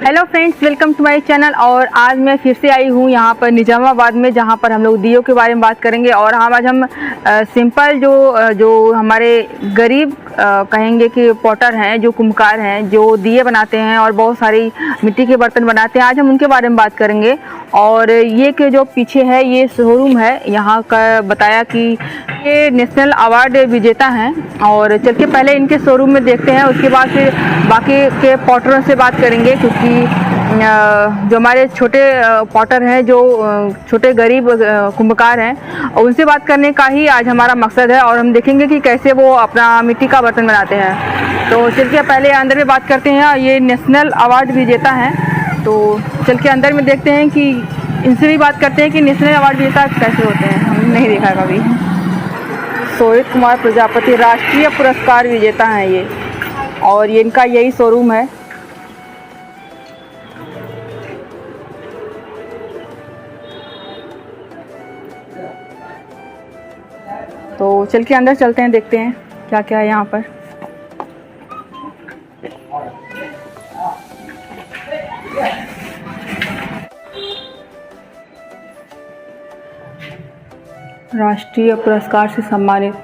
Hello friends, welcome to my channel. और आज मैं फिर से आई हूँ यहाँ पर निजामाबाद में, जहाँ पर हम लोग दियों के बारे में बात करेंगे। और आज हम सिंपल जो हमारे गरीब कहेंगे कि पॉटर हैं, जो कुम्हार हैं, जो दिए बनाते हैं और बहुत सारी मिट्टी के बर्तन बनाते हैं, आज हम उनके बारे में बात करेंगे। और ये कि जो पीछे है ये शोरूम है, यहाँ का बताया कि ये नेशनल अवार्ड विजेता हैं। और चल के पहले इनके शोरूम में देखते हैं, उसके बाद फिर बाकी के पॉटरों से बात करेंगे, क्योंकि जो हमारे छोटे पॉटर हैं, जो छोटे गरीब कुम्हार हैं, उनसे बात करने का ही आज हमारा मकसद है। और हम देखेंगे कि कैसे वो अपना मिट्टी का बर्तन बनाते हैं। तो चल के पहले अंदर में बात करते हैं। ये नेशनल अवार्ड विजेता हैं, तो चल के अंदर में देखते हैं कि इनसे भी बात करते हैं कि नेशनल अवार्ड विजेता कैसे होते हैं। हम नहीं देखा कभी। सोहित कुमार प्रजापति राष्ट्रीय पुरस्कार विजेता हैं ये, और ये इनका यही शोरूम है। तो चल के अंदर चलते हैं, देखते हैं क्या क्या है यहाँ पर। राष्ट्रीय पुरस्कार से सम्मानित,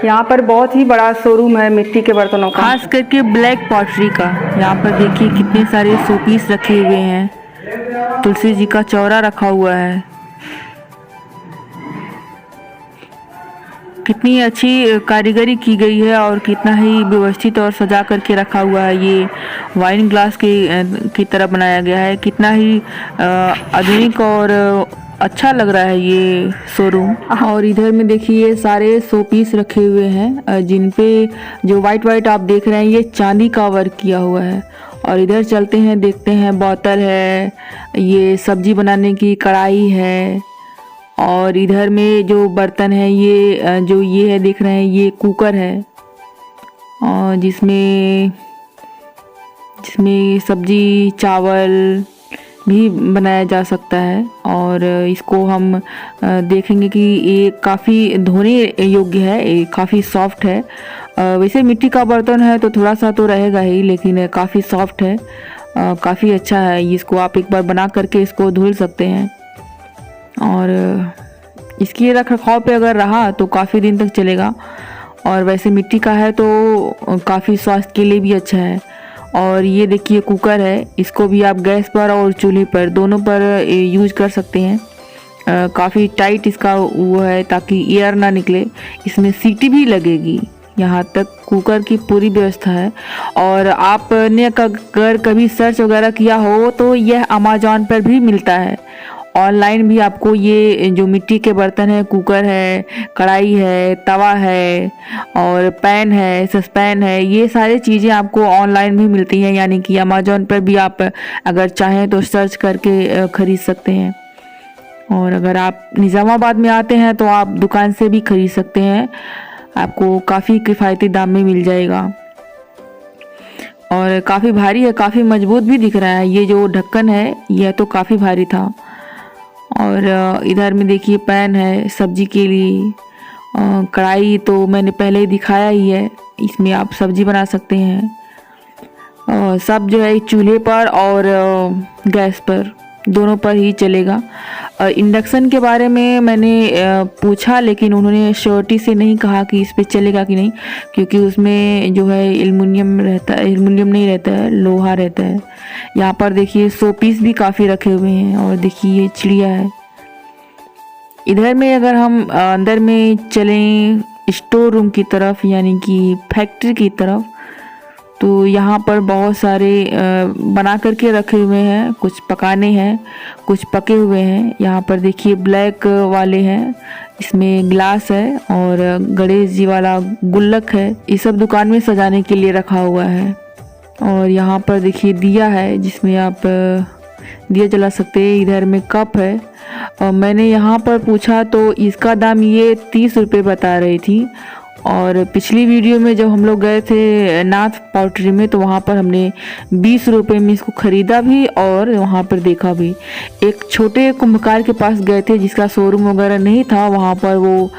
यहाँ पर बहुत ही बड़ा शोरूम है मिट्टी के बर्तनों का, खास करके ब्लैक पॉटरी का। यहाँ पर देखिए कितने सारे शोपीस रखे हुए हैं, तुलसी जी का चौरा रखा हुआ है, कितनी अच्छी कारीगरी की गई है और कितना ही व्यवस्थित और सजा करके रखा हुआ है। ये वाइन ग्लास की तरह बनाया गया है, कितना ही आधुनिक और अच्छा लग रहा है ये शोरूम। और इधर में देखिए सारे शोपीस रखे हुए हैं, जिन पे जो वाइट आप देख रहे हैं ये चांदी का वर्क किया हुआ है। और इधर चलते हैं, देखते हैं, बोतल है, ये सब्जी बनाने की कढ़ाई है। और इधर में जो बर्तन है ये जो ये है देख रहे हैं, ये कुकर है, और जिसमें सब्जी चावल भी बनाया जा सकता है। और इसको हम देखेंगे कि ये काफ़ी धोने योग्य है, ये काफ़ी सॉफ्ट है। वैसे मिट्टी का बर्तन है तो थोड़ा सा तो रहेगा ही, लेकिन काफ़ी सॉफ्ट है, काफ़ी अच्छा है। इसको आप एक बार बना करके इसको धुल सकते हैं। और इसकी रख रखाव पे अगर रहा तो काफ़ी दिन तक चलेगा। और वैसे मिट्टी का है तो काफ़ी स्वास्थ्य के लिए भी अच्छा है। और ये देखिए कुकर है, इसको भी आप गैस पर और चूल्हे पर दोनों पर यूज कर सकते हैं। काफ़ी टाइट इसका वो है ताकि एयर ना निकले, इसमें सीटी भी लगेगी, यहाँ तक कुकर की पूरी व्यवस्था है। और आपने अगर कभी सर्च वगैरह किया हो तो यह अमेज़ॉन पर भी मिलता है, ऑनलाइन भी आपको ये जो मिट्टी के बर्तन है, कुकर है, कढ़ाई है, तवा है और पैन है, सस्पैन है, ये सारी चीज़ें आपको ऑनलाइन भी मिलती हैं। यानी कि अमेज़ॉन पर भी आप अगर चाहें तो सर्च करके ख़रीद सकते हैं। और अगर आप निज़ामाबाद में आते हैं तो आप दुकान से भी ख़रीद सकते हैं, आपको काफ़ी किफ़ायती दाम में मिल जाएगा। और काफ़ी भारी है, काफ़ी मजबूत भी दिख रहा है। ये जो ढक्कन है यह तो काफ़ी भारी था। और इधर में देखिए पैन है सब्जी के लिए, कढ़ाई तो मैंने पहले ही दिखाया ही है, इसमें आप सब्जी बना सकते हैं। सब जो है चूल्हे पर और गैस पर दोनों पर ही चलेगा। इंडक्शन के बारे में मैंने पूछा, लेकिन उन्होंने श्योरिटी से नहीं कहा कि इस पे चलेगा कि नहीं, क्योंकि उसमें जो है एल्युमिनियम रहता है, एल्युमिनियम नहीं रहता है, लोहा रहता है। यहाँ पर देखिए शोपीस भी काफ़ी रखे हुए हैं। और देखिए ये चिड़िया है। इधर में अगर हम अंदर में चलें स्टोर रूम की तरफ, यानी कि फैक्ट्री की तरफ, तो यहाँ पर बहुत सारे बना करके रखे हुए हैं, कुछ पकाने हैं, कुछ पके हुए हैं। यहाँ पर देखिए ब्लैक वाले हैं, इसमें ग्लास है, और गणेश जी वाला गुल्लक है, ये सब दुकान में सजाने के लिए रखा हुआ है। और यहाँ पर देखिए दिया है, जिसमें आप दिया जला सकते हैं। इधर में कप है, और मैंने यहाँ पर पूछा तो इसका दाम ये 30 रुपये बता रही थी। और पिछली वीडियो में जब हम लोग गए थे नाथ पॉटरी में, तो वहाँ पर हमने 20 रुपये में इसको ख़रीदा भी और वहाँ पर देखा भी। एक छोटे कुम्हार के पास गए थे जिसका शोरूम वगैरह नहीं था, वहाँ पर वो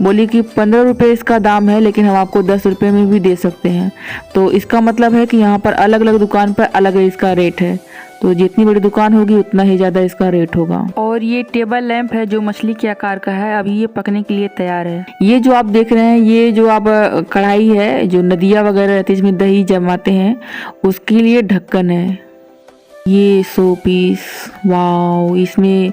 बोली कि 15 रुपये इसका दाम है, लेकिन हम आपको 10 रुपये में भी दे सकते हैं। तो इसका मतलब है कि यहाँ पर अलग अलग दुकान पर अलग इसका रेट है, तो जितनी बड़ी दुकान होगी उतना ही ज़्यादा इसका रेट होगा। और ये टेबल लैंप है जो मछली के आकार का है, अभी ये पकने के लिए तैयार है। ये जो आप देख रहे हैं, ये जो आप कढ़ाई है जो नदिया वगैरह रहती है इसमें दही जमाते हैं, उसके लिए ढक्कन है। ये 100 पीस, वाओ। इसमें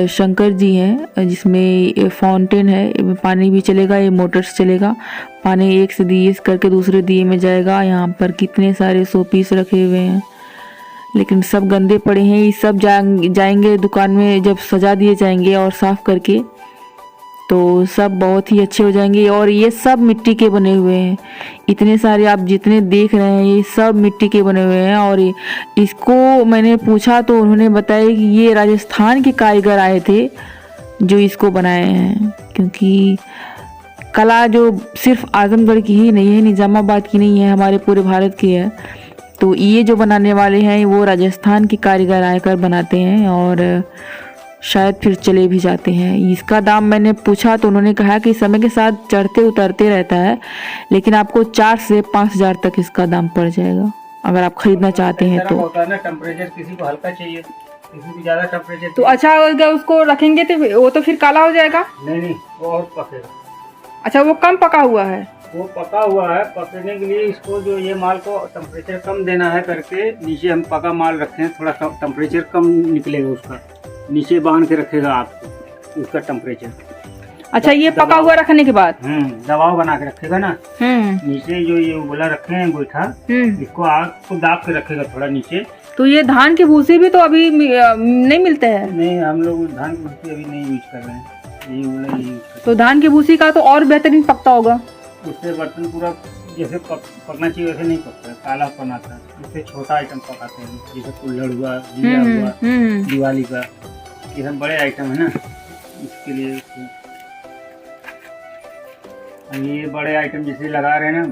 शंकर जी हैं, जिसमें फाउंटेन है, पानी भी चलेगा, ये मोटर से चलेगा। पानी एक से दिए करके दूसरे दिए में जाएगा। यहाँ पर कितने सारे 100 पीस रखे हुए हैं, लेकिन सब गंदे पड़े हैं। ये सब जाएंगे दुकान में, जब सजा दिए जाएंगे और साफ़ करके तो सब बहुत ही अच्छे हो जाएंगे। और ये सब मिट्टी के बने हुए हैं, इतने सारे आप जितने देख रहे हैं ये सब मिट्टी के बने हुए हैं। और इसको मैंने पूछा तो उन्होंने बताया कि ये राजस्थान के कारीगर आए थे जो इसको बनाए हैं, क्योंकि कला जो सिर्फ आजमगढ़ की ही नहीं है, निजामाबाद की नहीं है, हमारे पूरे भारत की है। तो ये जो बनाने वाले हैं वो राजस्थान के कारीगर आकर बनाते हैं और शायद फिर चले भी जाते हैं। इसका दाम मैंने पूछा तो उन्होंने कहा कि समय के साथ चढ़ते उतरते रहता है, लेकिन आपको 4 से 5 हज़ार तक इसका दाम पड़ जाएगा अगर आप खरीदना चाहते हैं तो। होता है ना, टेम्परेचर किसी को हल्का चाहिए, किसी को ज्यादा टेम्परेचर। तो अच्छा अगर उसको रखेंगे तो वो तो फिर काला हो जाएगा? नहीं, वो और पकेगा। अच्छा, वो कम पका हुआ है? वो पका हुआ है, पकने के लिए इसको जो ये माल को टेम्परेचर कम देना है करके नीचे हम पका माल रखे हैं, थोड़ा टेम्परेचर कम निकलेगा उसका, नीचे बांध के रखेगा आपको उसका टेम्परेचर। अच्छा, ये पका हुआ रखने के बाद दबाव बना के रखेगा ना। नीचे जो ये उबला रखे हैं गोईठा, इसको आग को दाब के रखेगा थोड़ा नीचे। तो ये धान की भूसी भी तो अभी नहीं मिलते हैं? नहीं, हम लोग धान की भूसी अभी नहीं यूज कर रहे हैं, ये उबला ही यूज कर रहे हैं। तो धान की भूसी का तो और बेहतरीन पकता होगा। उससे बर्तन पूरा जैसे पकना चाहिए वैसे नहीं पकता है, काला पनाता है। इससे छोटा आइटम पकाते हैं, जैसे कुल्हड़ हुआ, दिया हुआ, दिवाली का, ये सब बड़े आइटम है ना, इसके लिए। ये बड़े आइटम जैसे लगा रहे हैं ना,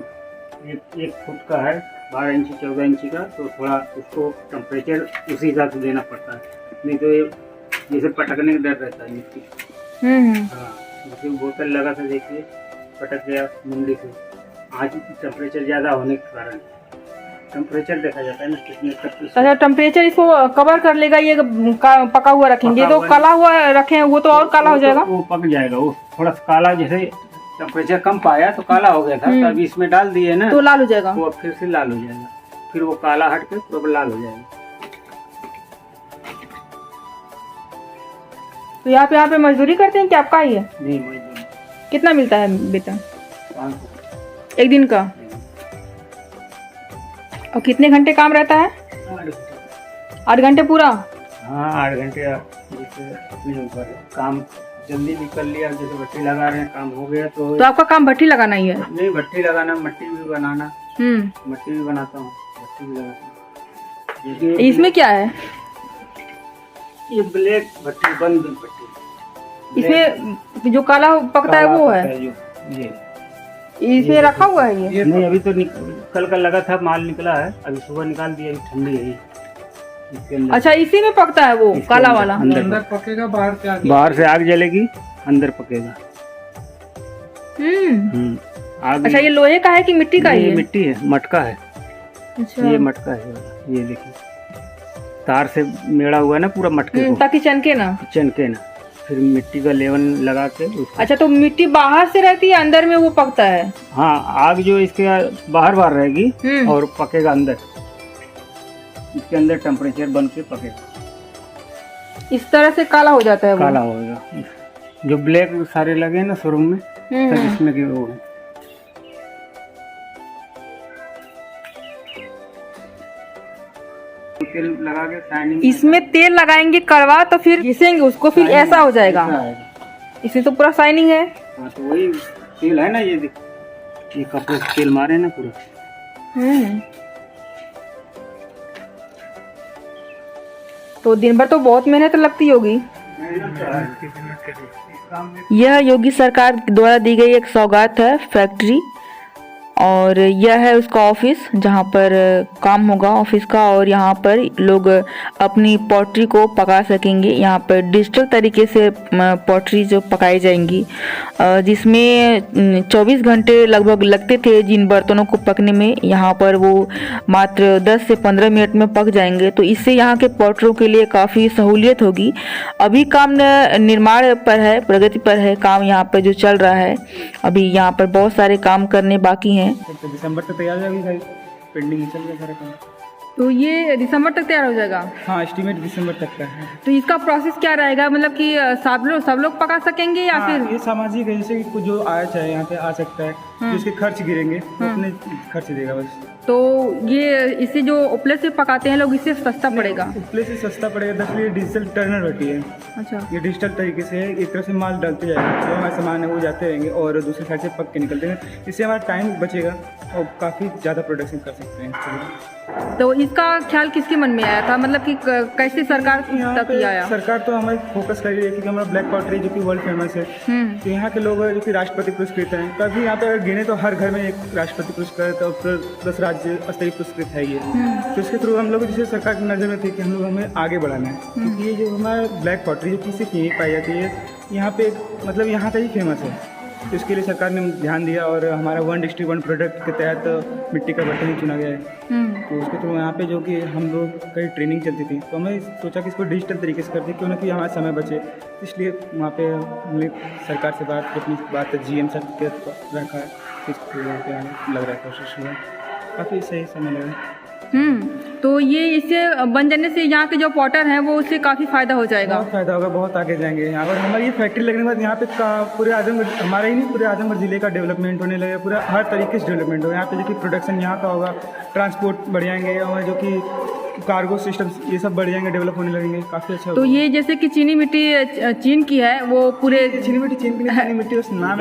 1 फुट का है, 12 इंची 14 इंची का, तो थोड़ा उसको टेम्परेचर उसी हिसाब से देना पड़ता है, नहीं तो ये जैसे पटकने का डर रहता है मिट्टी। हाँ, जैसे बोतल लगा था, देखिए पटक गया मुंडी से। आज टेम्परेचर ज़्यादा होने के कारण टेम्परेचर देखा जाता है ना कितने तक। अच्छा, टेम्परेचर इसको कवर कर लेगा। ये पका हुआ रखेंगे तो काला हुआ रखें वो तो और काला हो जाएगा। वो पक जाएगा, वो थोड़ा काला, जैसे टेम्परेचर कम पाया तो काला हो गया था, तो अभी इसमें डाल दिए ना तो लाल हो जाएगा, वो फिर से लाल हो जाएगा, फिर वो काला हट के पूरा लाल हो जाएगा। तो यहाँ पे मजदूरी करते हैं कि आपका ही है? नहीं, मजदूरी। कितना मिलता है वेतन? 500 एक दिन का? और कितने घंटे काम रहता है? 8 घंटे पूरा? हाँ, 8 घंटे। जैसे अपने ऊपर काम जल्दी निकल लिया, जैसे भट्टी लगा रहे हैं, काम हो गया तो आपका काम भट्टी लगाना ही है? नहीं, भट्टी लगाना, मट्टी भी बनाना। मट्टी भी बनाता हूँ, भट्टी भी लगाता हूँ। इसमें क्या है? ये ब्लैक भट्टी, बंद भट्टी। इसमें जो काला पकता है वो है? ये इसमें रखा हुआ है ये? नहीं, अभी तो कल का लगा था, माल निकला है, अभी सुबह निकाल दिया, अभी ठंडी है इसके अंदर। अच्छा, इसी में पकता है वो काला वाला? अंदर पकेगा, बाहर से आग जलेगी, अंदर पकेगा। आग। अच्छा, ये लोहे का है कि मिट्टी का? ये मिट्टी है, मटका है। अच्छा, ये मटका है, ये देखिए तार से मेड़ा हुआ है ना पूरा मटके को, ताकि चनके ना। फिर मिट्टी का लेवन लगा के अच्छा, तो मिट्टी बाहर से रहती है, अंदर में वो पकता है? हाँ, आग जो इसके बाहर रहेगी और पकेगा अंदर, इसके अंदर टेम्परेचर बन के पकेगा। इस तरह से काला हो जाता है वो? काला होगा। जो ब्लैक सारे लगे ना शोरूम में, सब इसमें के वो है। तेल लगा के शाइनिंग, इसमें तेल लगाएंगे कड़वा, तो फिर घिसेंगे उसको, फिर ऐसा हो जाएगा। इसमें तो पूरा शाइनिंग है। हाँ, तो वही तेल है ना, ये कपड़े से तेल मारे ना पूरा। तो दिन भर तो बहुत मेहनत लगती होगी। यह योगी सरकार द्वारा दी गई एक सौगात है फैक्ट्री, और यह है उसका ऑफिस जहाँ पर काम होगा ऑफिस का, और यहाँ पर लोग अपनी पॉटरी को पका सकेंगे। यहाँ पर डिजिटल तरीके से पॉटरी जो पकाई जाएंगी, जिसमें 24 घंटे लगभग लगते थे जिन बर्तनों को पकने में, यहाँ पर वो मात्र 10 से 15 मिनट में पक जाएंगे। तो इससे यहाँ के पॉटरों के लिए काफ़ी सहूलियत होगी। अभी काम निर्माण पर है, प्रगति पर है काम यहाँ पर जो चल रहा है। अभी यहाँ पर बहुत सारे काम करने बाकी हैं। तो दिसंबर तक तैयार हो जाएगी भाई, पेंडिंग चल रहा है सारा काम। तो ये दिसंबर तक तैयार हो जाएगा? हाँ, एस्टीमेट दिसंबर तक का है। तो इसका प्रोसेस क्या रहेगा, मतलब कि सब लोग पका सकेंगे या हाँ, फिर? ये सामाजिक है, जैसे कि जो आया चाहे यहाँ पे आ सकता है, जिसके खर्च गिरेंगे वो अपने खर्च देगा बस। तो ये इसे जो उपले से पकाते हैं लोग, इससे सस्ता पड़ेगा? उपले से सस्ता पड़ेगा, दस ये डिजिटल टर्नर होती है। अच्छा। ये डिजिटल तरीके से एक तरफ से माल डालते जाएगा, जो हमारे सामान है वो जाते रहेंगे और दूसरे साइड से पक के निकलते हैं। इससे हमारा टाइम बचेगा और काफ़ी ज़्यादा प्रोडक्शन कर सकते हैं। तो इसका ख्याल किसके मन में आया था, मतलब कि कैसे सरकार तक ये आया? सरकार तो हमें फोकस कर रही है, क्योंकि हमारा ब्लैक पॉटरी जो कि वर्ल्ड फेमस है। तो यहाँ के लोग जो कि राष्ट्रपति पुरस्कृत हैं, कभी यहाँ पे अगर गिने तो हर घर में एक राष्ट्रपति पुरस्कृत और प्लस राज्य स्तरीय पुरस्कृत है ये। तो इसके थ्रू हम लोग जैसे सरकार की नज़र में थे कि हम लोग हमें आगे बढ़ाना है, क्योंकि ये जो हमारा ब्लैक पॉटरी जो कि सिर्फ यहीं पाई जाती है, यहाँ पे मतलब यहाँ का ही फेमस है। तो इसके लिए सरकार ने ध्यान दिया और हमारा 1 डिस्ट्रिक्ट 1 प्रोडक्ट के तहत मिट्टी का बर्तन ही चुना गया है। तो उसके थ्रू यहाँ पे जो कि हम लोग कई ट्रेनिंग चलती थी, तो हमें सोचा कि इसको डिजिटल तरीके से करते, क्यों ना कि हमारा समय बचे। इसलिए वहाँ पे हमने सरकार से बात की, अपनी बात GM सर के रखा है, इसको यहाँ पे लग रहा है कोशिश हुआ, काफ़ी सही समय लगा। तो ये इससे बन जाने से यहाँ के जो पॉटर हैं वो उससे काफ़ी फ़ायदा हो जाएगा? बहुत फ़ायदा होगा, बहुत आगे जाएंगे यहाँ पर। हमारी ये फैक्ट्री लगने के बाद यहाँ पे पूरे आजमगढ़, हमारा ही नहीं पूरे आजमगढ़ ज़िले का डेवलपमेंट होने लगेगा, पूरा हर तरीके से डेवलपमेंट होगा। यहाँ पे जो कि प्रोडक्शन यहाँ का होगा, ट्रांसपोर्ट बढ़ जाएंगे और जो कि कार्गो सिस्टम ये सब बढ़ जाएंगे, डेवलप होने लगेंगे, काफ़ी अच्छा तो ये जैसे कि चीनी मिट्टी चीन की है, वो पूरे चीनी मिट्टी चीनी मिट्टी बस नाम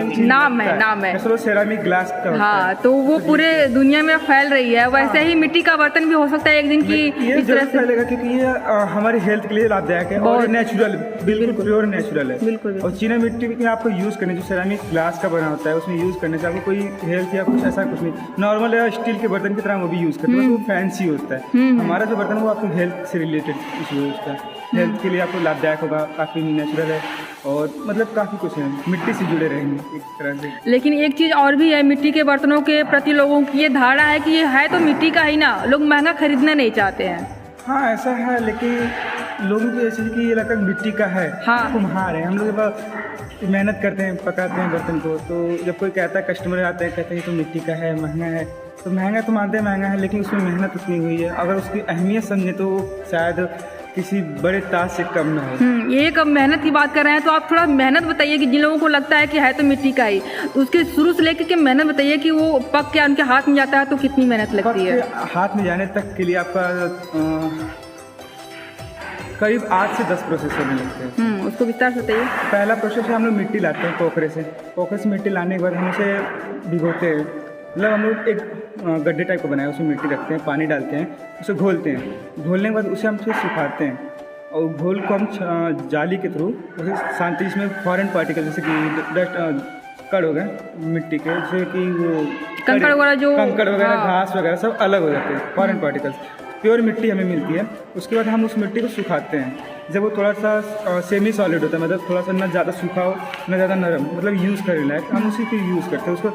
है नाम है सेरामिक ग्लास का होता हाँ, है। तो वो पूरे दुनिया में फैल रही है। वैसे ही मिट्टी का बर्तन भी हो सकता है एक दिन की ये इस तरह से फैलेगा, क्योंकि ये हमारी हेल्थ के लिए लाभदायक है और नेचुरल, बिल्कुल प्योर नेचुरल है। बिल्कुल। और चीनी मिट्टी भी आपको यूज़ करने, जो सेरामिक ग्लास का बना होता है उसमें यूज़ करने से आपको कोई हेल्थ या कुछ ऐसा कुछ नहीं, नॉर्मल है स्टील के बर्तन की तरह वो भी यूज़ करते हैं, वो फैंसी होता है। हमारा जो बर्तन है वो आपको हेल्थ से रिलेटेड इशू है, उसका हेल्थ के लिए आपको लाभदायक होगा, काफ़ी नेचुरल है और मतलब काफ़ी कुछ है, मिट्टी से जुड़े रहेंगे एक तरह से। लेकिन एक चीज़ और भी है, मिट्टी के बर्तनों के प्रति लोगों की ये धारणा है कि ये है तो मिट्टी का ही ना, लोग महंगा खरीदना नहीं चाहते हैं। हाँ ऐसा है, लेकिन लोगों को ऐसी कि ये लगता है मिट्टी का है। हाँ। कुम्हार है, हम लोग मेहनत करते हैं, पकाते हैं बर्तन को, तो जब कोई कहता है, कस्टमर आते हैं कहते हैं तो मिट्टी का है, महंगा है, तो महंगा तो मानते हैं महंगा है, लेकिन उसमें मेहनत उतनी हुई है, अगर उसकी अहमियत समझे तो शायद किसी बड़े ताज से कम ना हो। ये कब मेहनत की बात कर रहे हैं, तो आप थोड़ा मेहनत बताइए कि जिन लोगों को लगता है कि है तो मिट्टी का ही, तो उसके शुरू से लेकर के मेहनत बताइए कि वो पक के उनके हाथ में जाता है तो कितनी मेहनत लगती है। हाथ में जाने तक के लिए आपका करीब 8 से 10 प्रोसेस होने लगते हैं। उसको विस्तार से बताइए। पहला प्रोसेस है, हम लोग मिट्टी लाते हैं पोखरे से मिट्टी लाने के बाद हम उसे भिगोते हैं, मतलब हम लोग एक गड्ढे टाइप का बनाया, उसमें मिट्टी रखते हैं, पानी डालते हैं, उसे घोलते हैं, घोलने के बाद उसे हम फिर सुखाते हैं और घोल को हम जाली के थ्रू उसे शांति, इसमें फॉरेन पार्टिकल जैसे कि डस्ट कड़ हो गए मिट्टी के, जैसे कि वो कंकड़ वगैरह घास वगैरह सब अलग हो जाते हैं, फॉरेन पार्टिकल्स। प्योर मिट्टी हमें मिलती है। उसके बाद हम उस मिट्टी को सुखाते हैं, जब वो थोड़ा सा सेमी सॉलिड होता है, मतलब थोड़ा सा ना ज़्यादा सूखा हो ना ज़्यादा नरम, मतलब यूज़ करने लायक, हम उसी को यूज़ करते हैं। उसको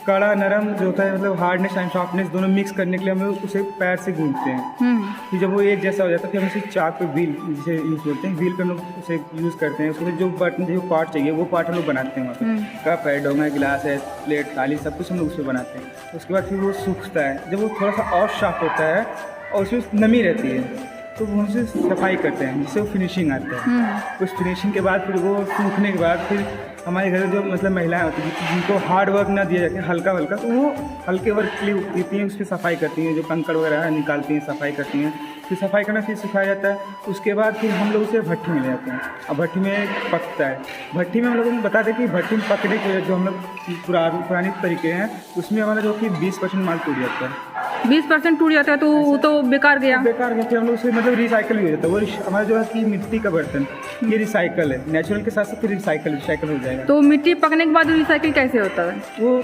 कड़ा नरम जो होता है, मतलब हार्डनेस एंड सॉफ्टनेस दोनों मिक्स करने के लिए हम उसे पैर से गूंथते हैं। फिर जब वो एक जैसा हो जाता है फिर हम उसे चाक पे व्हील जिसे यूज़ करते हैं, व्हील पे हम लोग उसे यूज़ करते हैं। उसके जो बर्तन जो पार्ट चाहिए वो पार्ट हम लोग बनाते हैं, वहाँ पे कप है, डोंगा, गिलास है, प्लेट, थाली, सब कुछ हम लोग उसमें बनाते हैं। उसके बाद फिर वो सूखता है, जब वो थोड़ा सा और शार्प होता है और उसमें नमी रहती है तो वो उनसे सफाई करते हैं, जिससे वो फिनिशिंग आता है। उस फिनिशिंग के बाद फिर वो सूखने के बाद फिर हमारे घर में जो मतलब महिलाएं होती हैं जिनको हार्ड वर्क ना दिया जाता है, हल्का हल्का, तो वो हल्के वर्क के लिए देती हैं, उसकी सफाई करती हैं, जो कंकड़ वगैरह है निकालती हैं, सफाई करती हैं, फिर सफाई करना फिर सुखाया जाता है। उसके बाद फिर हम लोग उसे भट्टी में ले जाते हैं और भट्टी में पकता है। भट्टी में हम लोगों को बता दें कि भट्टी में पकने के जो हम लोग पुरानी तरीके हैं उसमें हमारा जो कि 20% माल टूट जाता है। 20% टूट जाता है तो वो तो बेकार गया। बेकार में फिर हम लोग उसे मतलब रिसाइकल भी हो जाता है। वो हमारा जो है कि मिट्टी का बर्तन ये रिसाइकल है, नेचुरल के साथ साथ फिर रिसाइकल हो जाएगा। तो मिट्टी पकने के बाद रिसाइकिल कैसे होता है? वो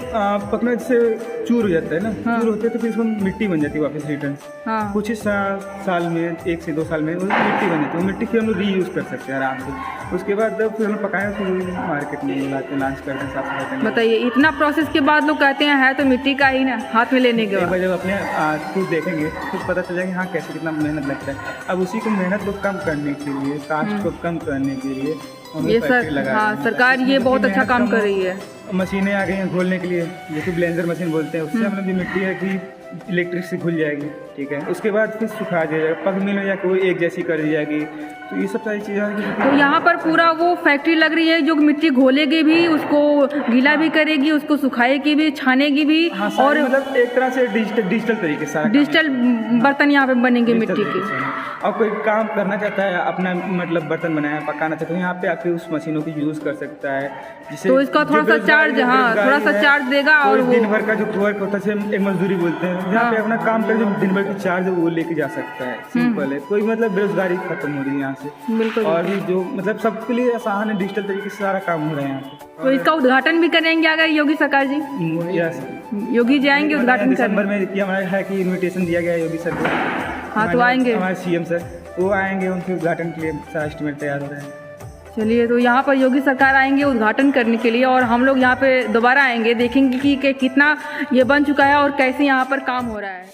पकने से चूर हो जाता है ना, हाँ। चूर होते हैं तो फिर उसमें मिट्टी बन जाती है वापस रिटर्न। हाँ। कुछ ही साल में 1 से 2 साल में वो मिट्टी बन जाती है। वो मिट्टी फिर हम लोग रीयूज़ कर सकते हैं आराम से। उसके बाद जब फिर हम पकाएं फिर मार्केट में लाते लॉन्च करते हैं, साफ सफाई करते हैं। बताइए, इतना प्रोसेस के बाद लोग कहते हैं है तो मिट्टी का ही ना, हाथ में लेने के एक बाद। बार जब अपने खुद देखेंगे तो पता चल जाएगा हाँ कैसे कितना मेहनत लगता है। अब उसी को मेहनत को कम करने के लिए, कास्ट को कम करने के लिए हम ये लोग फैक्ट्री सर, लगा रहे हाँ, हैं। सरकार ये ताकि बहुत अच्छा मेहनत काम कम कर हो। रही है। मशीनें आ गई हैं घोलने के लिए, जैसे ब्लेंडर मशीन बोलते हैं, उससे मतलब जो मिट्टी है कि इलेक्ट्रिक से घुल जाएगी, ठीक है। उसके बाद फिर सुखा दिया जाएगा, पग मिल या कोई एक जैसी कर दी जाएगी। तो ये सब सारी चीज़ें तो यहाँ पर पूरा वो फैक्ट्री लग रही है जो मिट्टी घोलेगी भी, उसको गीला भी करेगी, उसको सुखाएगी भी, छानेगी भी, हाँ, और मतलब एक तरह से डिजिटल तरीके से सारा काम डिजिटल बर्तन यहाँ पे बनेंगे डिजिटल मिट्टी तरीके के। से। और कोई काम करना चाहता है अपना मतलब बर्तन बनाया पकाना चाहता है, यहाँ पे आके उस मशीनों की यूज़ कर सकता है। जिससे तो इसका थोड़ा जो सा बेरोजगारी चार्ज, हाँ, बेरोजगारी थोड़ा सा है, चार्ज देगा और कोई वो दिन भर का जो वर्क होता है एक मजदूरी बोलते हैं, यहाँ पे अपना काम कर जो दिन भर की चार्ज है वो लेके जा सकता है। सिंपल है, कोई मतलब बेरोजगारी खत्म हो रही है यहाँ से। बिल्कुल। और भी जो मतलब सबके लिए आसान है, डिजिटल तरीके से सारा काम हो रहा है यहाँ पे। तो इसका उद्घाटन भी करेंगे अगर योगी सरकार जी, यस, योगी जी आएंगे उद्घाटन दिसंबर करने। में हमारा है कि इनविटेशन दिया गया है योगी सर को। हाँ, तो आएंगे। हमारे सीएम सर वो आएंगे, उनके उद्घाटन के लिए सारा एस्टिमेट तैयार हो रहा है। चलिए, तो यहाँ पर योगी सरकार आएंगे उद्घाटन करने के लिए, और हम लोग यहाँ पे दोबारा आएंगे, देखेंगे कि कितना ये बन चुका है और कैसे यहाँ पर काम हो रहा है।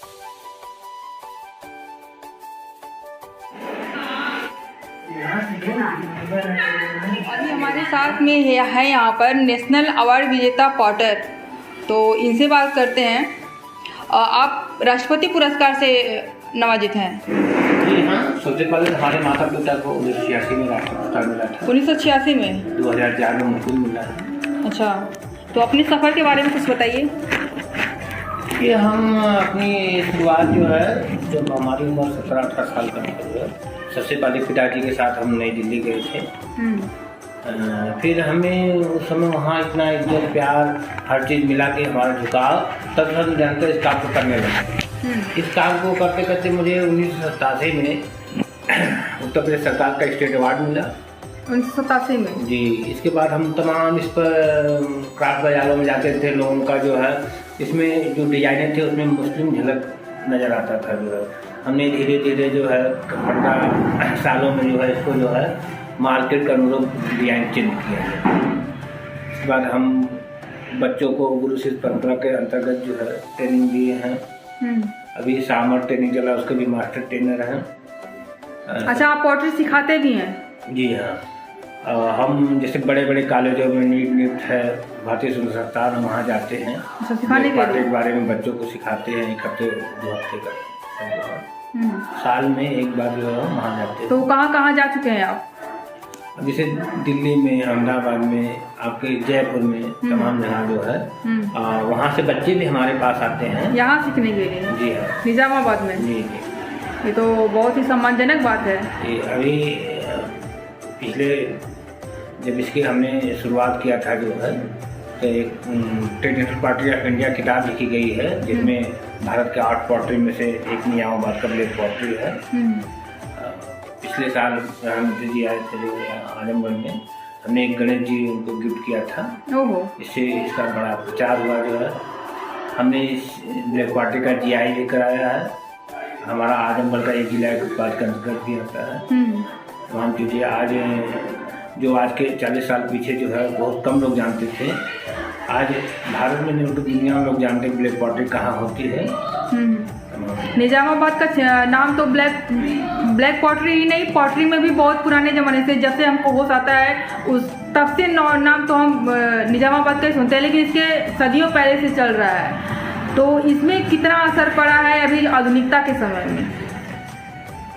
अभी हमारे साथ में है यहाँ पर नेशनल अवार्ड विजेता पॉटर, तो इनसे बात करते हैं। आप राष्ट्रपति पुरस्कार से नवाजित हैं। जी हाँ, सबसे पहले हमारे माता पिता को 1986 में राष्ट्रीय पुरस्कार मिला था। 1986 में? 2004 में मुझको मिला है। अच्छा, तो अपने सफ़र के बारे में कुछ बताइए। कि हम अपनी शुरुआत जो है, जब हमारी उम्र 17-18 साल का है, सबसे पहले पिताजी के साथ हम नई दिल्ली गए थे। फिर हमें उस समय वहाँ इतना इज्जत प्यार हर चीज़ मिला कि हमारा झुकाव, तब हम जानते इस काम को करने लगे। इस काम को करते करते मुझे 1987 में उत्तर प्रदेश सरकार का स्टेट अवार्ड मिला। 1987 में? जी। इसके बाद हम तमाम इस पर क्राफ्ट बाजारों में जाते थे, लोगों का जो है इसमें जो डिजाइनर थे उसमें मुस्लिम झलक नज़र आता था। जो है हमने धीरे धीरे जो है 15 सालों में जो है इसको जो है मार्केट का अनुरूप डिजाइन चेंज किया गया। इसके बाद हम बच्चों को गुरु शिष्य परंपरा के अंतर्गत जो है ट्रेनिंग दिए हैं। अभी सामर ट्रेनिंग चला, उसके भी मास्टर ट्रेनर हैं। अच्छा, आप पॉटरी सिखाते भी हैं? जी हाँ, हम जैसे बड़े बड़े कॉलेजों में नीट है, भारतीय संस्थान, हम वहाँ जाते हैं। अच्छा, सिखाने के बारे में बच्चों को सिखाते हैं। 1 हफ्ते 2 हफ्ते का साल में एक बार जो है वहाँ जाते हैं। तो कहाँ कहाँ जा चुके हैं आप? जैसे दिल्ली में, अहमदाबाद में, आपके जयपुर में, तमाम जगह जो है वहाँ से बच्चे भी हमारे पास आते हैं यहाँ सीखने के लिए। जी हाँ, निजामाबाद में? जी। ये तो बहुत ही सम्मानजनक बात है। अभी पिछले जब इसकी हमने शुरुआत किया था जो है, तो एक ट्रेडिशनल पॉटरी ऑफ इंडिया किताब लिखी गई है, जिसमें भारत के 8 पॉटरी में से एक निजामाबाद का ब्लैक पॉटरी है। पिछले साल प्रधानमंत्री जी आए थे आजमगढ़ में, हमने एक गणेश जी उनको गिफ्ट किया था। ओहो। इससे इसका बड़ा प्रचार हुआ जो है। हमने इस ब्लैक पॉटरी का GI भी कराया है। हमारा आजमगढ़ का एक जिला के उत्पाद का अंतर्गत भी आता है। तमाम चीज़ें आज जो आज के 40 साल पीछे जो है बहुत कम लोग जानते थे, आज भारत में नहीं बल्कि दुनिया में लोग जानते हैं ब्लैक पॉटरी कहाँ होती है। निजामाबाद का नाम तो ब्लैक पॉटरी ही नहीं, पॉटरी में भी बहुत पुराने ज़माने से, जब से हमको होश आता है उस तब से नाम तो हम निजामाबाद का ही सुनते हैं, लेकिन इसके सदियों पहले से चल रहा है। तो इसमें कितना असर पड़ा है अभी आधुनिकता के समय में,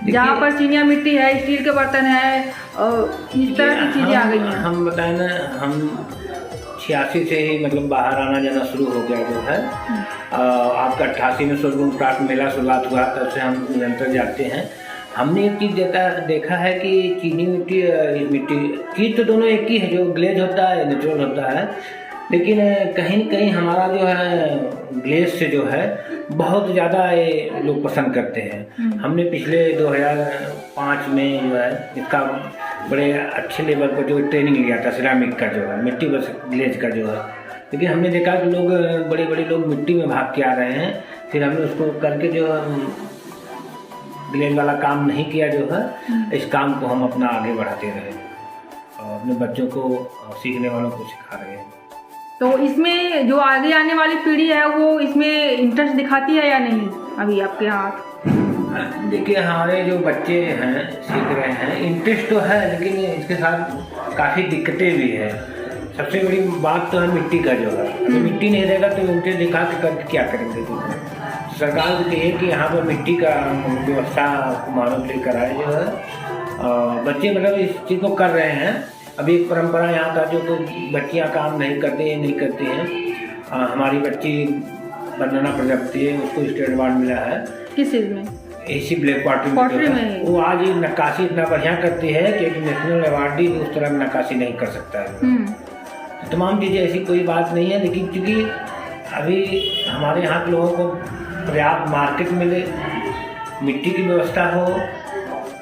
जहाँ पर चीनिया मिट्टी है, स्टील के बर्तन है, इस तरह की चीज़ें आ गई हैं। हम बताएं ना, हम 86 से ही मतलब बाहर आना जाना शुरू हो गया जो है। आपका 88 में स्वर्गुण क्राफ्ट मेला शुरुआत हुआ, तब से हम निरंतर जाते हैं। हमने एक चीज़ देखा है कि चीनी मिट्टी चीज़ तो दोनों एक ही है, जो ग्लेज होता है नेचुरल होता है, लेकिन कहीं न कहीं हमारा जो है ग्लेज से जो है बहुत ज़्यादा ये लोग पसंद करते हैं। हमने पिछले 2005 में जो है इसका बड़े अच्छे लेवल पर जो ट्रेनिंग लिया था सिरामिक का जो है मिट्टी बस ग्लेज का जो है, लेकिन हमने देखा कि लोग बड़े बड़े लोग मिट्टी में भाग के आ रहे हैं। फिर हमने उसको करके जो ग्लेज वाला काम नहीं किया जो है, इस काम को हम अपना आगे बढ़ाते रहे और अपने बच्चों को सीखने वालों को सिखा रहे हैं। तो इसमें जो आगे आने वाली पीढ़ी है वो इसमें इंटरेस्ट दिखाती है या नहीं अभी आपके यहाँ? देखिए हमारे जो बच्चे हैं सीख रहे हैं, इंटरेस्ट तो है, लेकिन इसके साथ काफ़ी दिक्कतें भी है। सबसे बड़ी बात तो है मिट्टी का जो है, तो मिट्टी नहीं रहेगा तो इंटरेस्ट दिखा के करके क्या करेंगे। तो सरकार को चाहिए कि यहाँ पर मिट्टी का व्यवस्था कुम्हारों के लिए कराए जो है। बच्चे मतलब इस चीज़ को कर रहे हैं। अभी एक परंपरा यहाँ का जो तो बच्चियाँ काम नहीं करती हैं। हमारी बच्ची वंदना प्रजापति है, उसको स्टेट अवार्ड मिला है। किस चीज़ में? इसी ब्लैक पॉटरी में वो आज ये नक्काशी इतना बढ़िया करती है कि एक नेशनल अवार्डी उस तरह नक्काशी नहीं कर सकता है। तमाम चीज़ें ऐसी कोई बात नहीं है, लेकिन क्योंकि अभी हमारे यहाँ के लोगों को पर्याप्त मार्केट मिले, मिट्टी की व्यवस्था हो।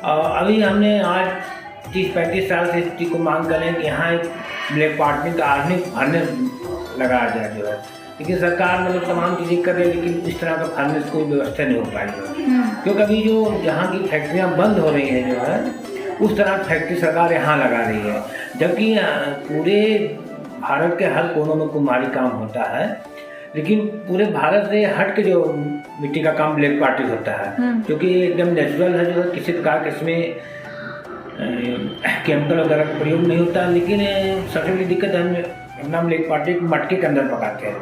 अभी हमने आज 30-35 साल से इस चीज़ को मांग करें कि यहाँ एक ब्लैक पॉटरी का आधुनिक फर्नेस लगाया जाए जो है, लेकिन सरकार मतलब तमाम चीज़ें कर रही है, लेकिन इस तरह का फर्नेस कोई व्यवस्था नहीं हो पाई है। क्योंकि अभी जो जहाँ की फैक्ट्रियाँ बंद हो रही हैं जो है, उस तरह की फैक्ट्री सरकार यहाँ लगा रही है, जबकि पूरे भारत के हर कोनों में कुम्हारी काम होता है, लेकिन पूरे भारत से हट के जो मिट्टी का काम ब्लैक पॉटरी होता है, क्योंकि एकदम नेचुरल है, जो है किसी प्रकार के इसमें केमिकल वगैरह का प्रयोग नहीं होता। लेकिन सबसे बड़ी दिक्कत है, हम अपना ब्लैक पॉटरी मटके के अंदर पकाते हैं,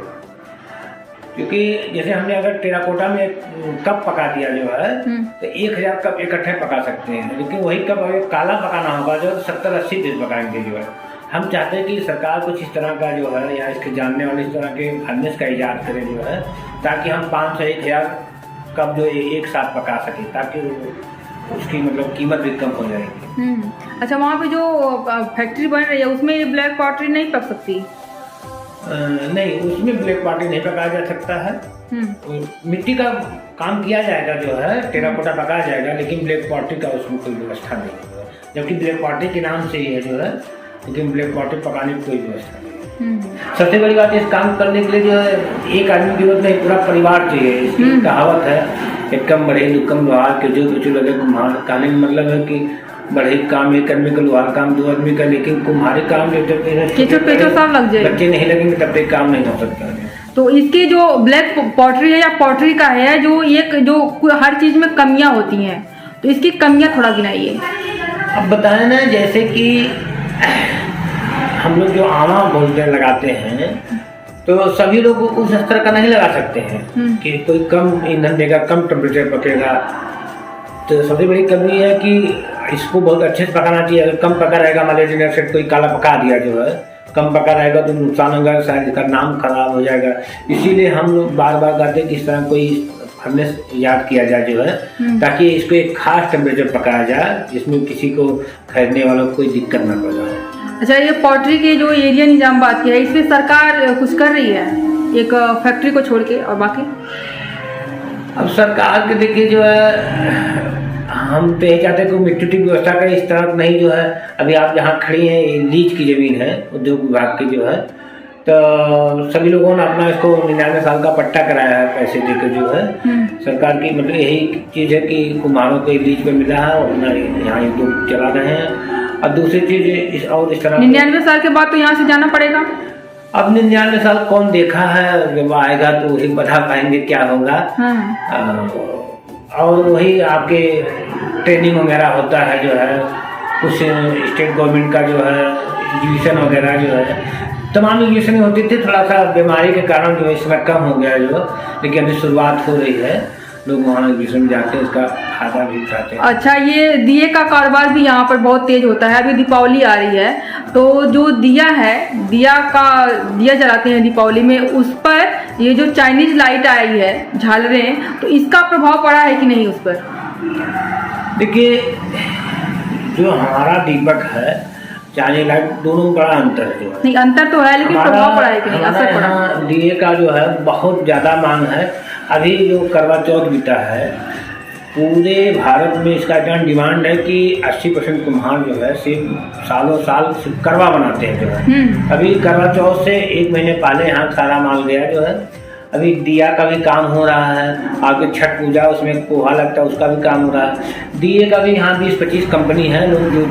क्योंकि जैसे हमने अगर टेराकोटा में कप पका दिया जो है तो 1000 कप इकट्ठे पका सकते हैं, लेकिन वही कप अगर काला पकाना होगा जो 70-80 दिन पकाएंगे जो है। हम चाहते हैं कि सरकार कुछ इस तरह का जो है या इसके जानने वाले इस तरह के फर्नेस का ईजाद करे जो है, ताकि हम 500-1000 कप जो एक साथ पका सकें, ताकि उसकी मतलब कीमत भी कम हो जाएगी। अच्छा, वहाँ पे जो फैक्ट्री बन रही है उसमें ये ब्लैक पॉटरी नहीं पक सकती? नहीं, उसमें ब्लैक पॉटरी नहीं पकाया जा सकता है। मिट्टी का काम किया जाएगा जो है, टेराकोटा पकाया जाएगा, लेकिन ब्लैक पॉटरी का उसमें कोई व्यवस्था नहीं है। जबकि ब्लैक पॉटरी के नाम से ही है जो है, लेकिन ब्लैक पॉटरी पकाने की कोई व्यवस्था नहीं है। सबसे बड़ी बात, इस काम करने के लिए जो है एक आदमी की जरूरत नहीं, पूरा परिवार चाहिए। इसकी कहावत है, एक कम बढ़े दुकम लोहार के जो कुछ लगे कुम्हार। कहने का मतलब है कि बढ़े काम एक आदमी का, लोहार काम 2 आदमी का, लेकिन कुम्हारी काम जो सब लग जाए, बच्चे नहीं लगेंगे तब तक काम नहीं हो सकता है। तो इसकी जो ब्लैक पॉटरी है या पॉटरी का है, जो एक जो हर चीज में कमियां होती हैं, तो इसकी कमियां थोड़ा गिनाइए। अब बताएं ना, जैसे कि हम लोग जो आमा बोलते हैं लगाते हैं, तो सभी लोग उस स्तर का नहीं लगा सकते हैं कि कोई कम ईंधन देगा, कम टेम्परेचर पकेगा। तो सबसे बड़ी कमी है कि इसको बहुत अच्छे से पकाना चाहिए। अगर कम पका रहेगा, मान लीजिए सेट कोई काला पका दिया जो है, कम पका रहेगा तो नुकसान होगा, शायद इसका नाम खराब हो जाएगा। इसीलिए हम लोग बार बार कहते हैं कि इस तरह कोई फर्नेस याद किया जाए जो है, ताकि इसको एक खास टेम्परेचर पकाया जाए, जिसमें किसी को खरीदने वालों को कोई दिक्कत न पड़ जाए। अच्छा, ये पॉटरी के जो एरिया निजाम बात की है, इसमें सरकार कुछ कर रही है एक फैक्ट्री को छोड़ के, और बाकी अब सरकार के देखिए जो है, हम तो ये चाहते हैं कि मिट्टी की व्यवस्था का इस तरह नहीं जो है। अभी आप जहाँ खड़ी हैं, लीज की ज़मीन है उद्योग विभाग की जो है, तो सभी लोगों ने अपना इसको 99 साल का पट्टा कराया है पैसे देकर जो है। सरकार की मतलब यही चीज़ है कि कुम्हारों को लीज पे मिला है और अपना यहाँ उद्योग चला रहे हैं। और दूसरी चीज़ इस तरह 99 साल के बाद तो यहाँ से जाना पड़ेगा। अब 99 साल कौन देखा है, जब आएगा तो वही बता पाएंगे क्या होगा। और वही आपके ट्रेनिंग वगैरह होता है जो है, कुछ स्टेट गवर्नमेंट का जो है एजुकेशन वगैरह जो है, तमाम एजुकेशन होती थी। थोड़ा सा बीमारी के कारण जो है इस समय कम हो गया जो, लेकिन अभी शुरुआत हो रही है, लोग वहाँ एजुकेशन जाके इसका फायदा भी उठाते हैं। अच्छा, ये दिए का कारोबार भी यहाँ पर बहुत तेज होता है। अभी दीपावली आ रही है, तो जो दिया है, दिया जलाते हैं दीपावली में, उस पर ये जो चाइनीज लाइट आई है, झालरें, तो इसका प्रभाव पड़ा है कि नहीं उस पर? देखिए, जो हमारा दीपक है जाने लायक, दोनों में बड़ा अंतर है जो है। नहीं, अंतर तो है लेकिन प्रभाव पड़ा है कि नहीं, असर पड़ा? हमारा डीए का जो है बहुत ज़्यादा मांग है। अभी जो करवा चौथ बीता है, पूरे भारत में इसका इतना डिमांड है कि 80% कुम्हार जो है सिर्फ सालों साल सिर्फ करवा बनाते हैं जो है। अभी करवा चौथ से 1 महीने पहले यहाँ सारा माल गया जो है। अभी दिया का भी काम हो रहा है, आगे छठ पूजा उसमें कोहा लगता है, उसका भी काम हो रहा है। दिए का भी यहाँ 20-25 कंपनी है लोग जो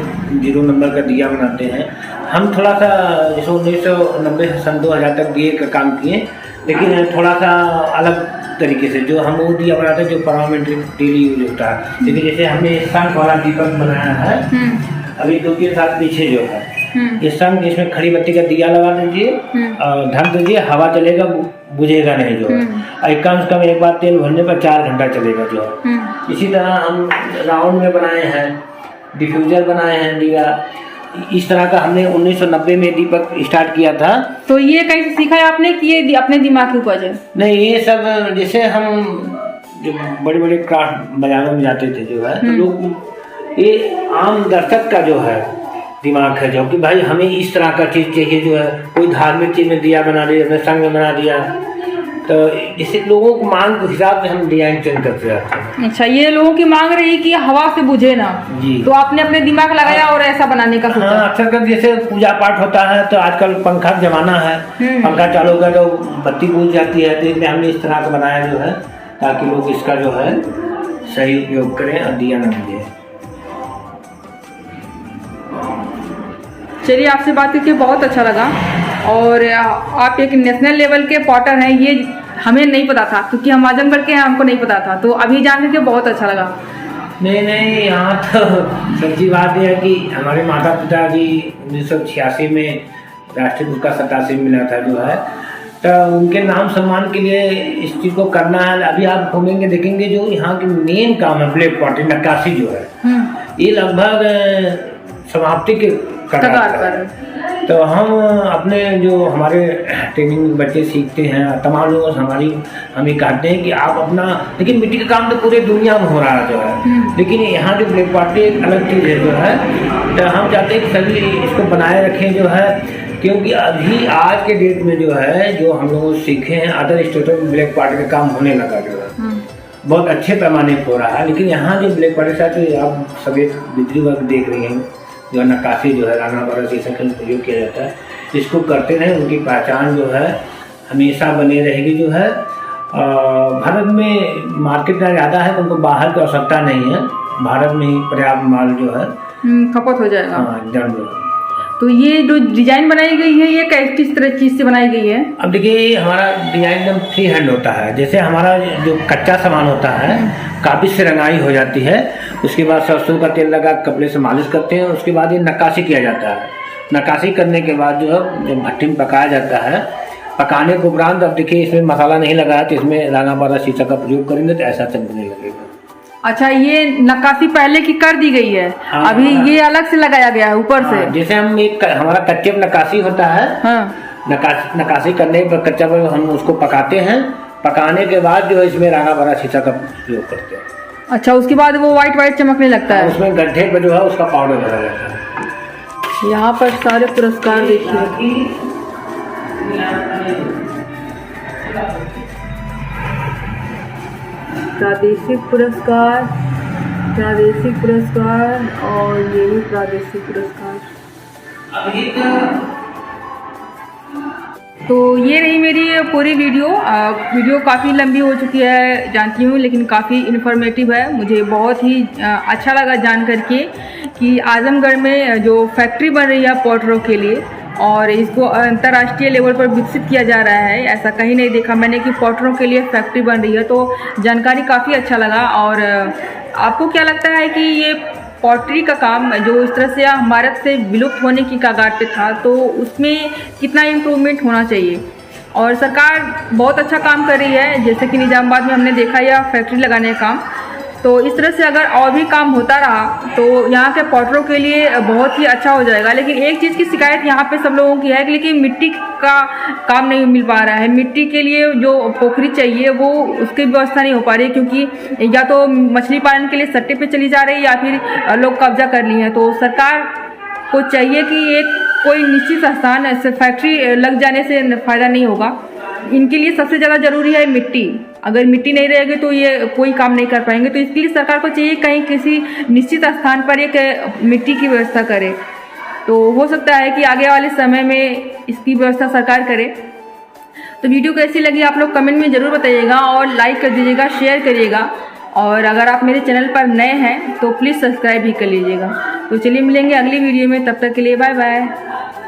0 नंबर का दिया बनाते हैं। हम थोड़ा सा जैसे 1990 से सन 2000 तक दिए का काम किए, लेकिन थोड़ा सा अलग तरीके से जो हम वो दिया बनाते हैं जो परमानेंट डेली यूज होता है। लेकिन जैसे हमने शंख वाला दीपक बनाया है अभी 2-3 साल पीछे जो है, ये शंख जिसमें खड़ी बत्ती का दिया लगा दीजिए और ढक दीजिए, हवा चलेगा, बुझेगा नहीं जो है। एक कम से कम एक बार तेल भरने पर 4 घंटा चलेगा जो है। इसी तरह हम राउंड में बनाए हैं, डिफ्यूजर बनाए हैं दिया। इस तरह का हमने 1990 में दीपक स्टार्ट किया था। तो ये कहीं से सीखा है आपने कि ये अपने दिमाग की उपज है? नहीं, ये सब जैसे हम जो बड़े बड़े क्राफ्ट बाजारों में जाते थे जो है, तो लोग ये आम दर्शक का जो है दिमाग है जो कि भाई हमें इस तरह का चीज़ चाहिए जो है। कोई धार्मिक चीज़ में दिया बना दिया, संग में बना दिया, तो इससे लोगों को मांग के हिसाब से हम डिजाइन चेंज करते रहते हैं। अच्छा, ये लोगों की मांग रही कि हवा से बुझे ना जी, तो आपने अपने दिमाग लगाया और ऐसा बनाने का सोचा? हाँ, अक्सर कर जैसे पूजा पाठ होता है तो आजकल पंखा का जमाना है, पंखा चालू कर तो बत्ती बुझ जाती है, तो इसलिए हमने इस तरह का बनाया जो है ताकि लोग इसका जो है सही उपयोग करें और दिया न बुझे। चलिए, आपसे बात करके बहुत अच्छा लगा। और आप एक नेशनल लेवल के पॉटर हैं, ये हमें नहीं पता था क्योंकि हम आजमगढ़ के हैं, हमको नहीं पता था, तो अभी जान करके बहुत अच्छा लगा। नहीं, यहाँ तो सच्ची बात यह है कि हमारे माता पिता जी 1986 में राष्ट्रीय पुरस्कार 87 मिला था जो है, तो उनके नाम सम्मान के लिए इस चीज़ को करना है। अभी आप घूमेंगे देखेंगे जो यहाँ की मेन काम है ब्लैक पॉट नक्काशी जो है, ये लगभग समाप्ति के कगार पर। तो हम अपने जो हमारे ट्रेनिंग बच्चे सीखते हैं, तमाम लोग हमें कहते हैं कि आप अपना, लेकिन मिट्टी का काम तो पूरे दुनिया में हो रहा है जो है, लेकिन यहाँ जो ब्लैक पॉटरी एक अलग चीज़ है जो है, तो हम चाहते हैं कि सभी इसको बनाए रखें जो है, क्योंकि अभी आज के डेट में जो है जो हम लोग सीखे हैं अदर स्टेटों में ब्लैक पॉटरी का काम होने लगा जो है, बहुत अच्छे पैमाने पर हो रहा है। लेकिन यहाँ जो ब्लैक पॉटरी साथ आप सभी बिजली वर्क देख रही हैं जो नक्काशी जो है राना बारा जैसा का प्रयोग किया जाता है, इसको करते रहें, उनकी पहचान जो है हमेशा बनी रहेगी जो है। भारत में मार्केट ज़्यादा है तो उनको बाहर की आवश्यकता नहीं है, भारत में ही पर्याप्त माल जो है खपत हो जाएगा। हाँ, जन जो है। तो ये जो डिजाइन बनाई गई है ये किस तरह चीज़ से बनाई गई है? अब देखिए, हमारा डिजाइन एकदम फ्री हैंड होता है। जैसे हमारा जो कच्चा सामान होता है काफ़ी से रंगाई हो जाती है, उसके बाद सरसों का तेल लगा कपड़े से मालिश करते हैं, उसके बाद ये नक्काशी किया जाता है। नक्काशी करने के बाद जो है जब भट्टी में पकाया जाता है, पकाने के उपरांत अब देखिए इसमें मसाला नहीं लगा तो इसमें राना बारा शीशा का प्रयोग करेंगे तो ऐसा चमकने लगेगा। अच्छा, ये नक्काशी पहले की कर दी गई है? हाँ, अभी हाँ, ये अलग से लगाया गया है ऊपर से? जैसे हम एक हमारा कच्चे में नक्काशी होता है, नक्काशी करने पर कच्चा पर हम उसको पकाते हैं, पकाने के बाद जो है इसमें राना बारा शीशा का प्रयोग करते हैं। अच्छा, उसके बाद वो वाइट चमकने लगता है? उसमें गड्ढे पर जो है उसका पाउडर भरा जाता है। यहाँ पर सारे पुरस्कार देखिए, प्रादेशिक पुरस्कार और ये भी प्रादेशिक पुरस्कार। तो ये रही मेरी पूरी वीडियो काफ़ी लंबी हो चुकी है जानती हूँ, लेकिन काफ़ी इन्फॉर्मेटिव है। मुझे बहुत ही अच्छा लगा जान करके कि आजमगढ़ में जो फैक्ट्री बन रही है पॉटरों के लिए और इसको अंतर्राष्ट्रीय लेवल पर विकसित किया जा रहा है, ऐसा कहीं नहीं देखा मैंने कि पॉटरों के लिए फैक्ट्री बन रही है। तो जानकारी काफ़ी अच्छा लगा। और आपको क्या लगता है कि ये पॉटरी का काम जो इस तरह से भारत से विलुप्त होने की कगार पे था, तो उसमें कितना इम्प्रूवमेंट होना चाहिए? और सरकार बहुत अच्छा काम कर रही है, जैसे कि निजामाबाद में हमने देखा यह फैक्ट्री लगाने का काम। तो इस तरह से अगर और भी काम होता रहा तो यहाँ के पॉटरों के लिए बहुत ही अच्छा हो जाएगा। लेकिन एक चीज़ की शिकायत यहाँ पे सब लोगों की है कि लेकिन मिट्टी का काम नहीं मिल पा रहा है। मिट्टी के लिए जो पोखरी चाहिए वो उसकी व्यवस्था नहीं हो पा रही है, क्योंकि या तो मछली पालन के लिए सट्टे पे चली जा रही है या फिर लोग कब्जा कर लिए हैं। तो सरकार को चाहिए कि एक कोई निश्चित स्थान ऐसे फैक्ट्री लग जाने से फ़ायदा नहीं होगा। इनके लिए सबसे ज़्यादा ज़रूरी है मिट्टी। अगर मिट्टी नहीं रहेगी तो ये कोई काम नहीं कर पाएंगे। तो इसके लिए सरकार को चाहिए कहीं किसी निश्चित स्थान पर एक मिट्टी की व्यवस्था करे। तो हो सकता है कि आगे वाले समय में इसकी व्यवस्था सरकार करे। तो वीडियो कैसी लगी आप लोग कमेंट में ज़रूर बताइएगा और लाइक कर दीजिएगा, शेयर करिएगा। और अगर आप मेरे चैनल पर नए हैं तो प्लीज़ सब्सक्राइब भी कर लीजिएगा। तो चलिए मिलेंगे अगली वीडियो में, तब तक के लिए बाय बाय।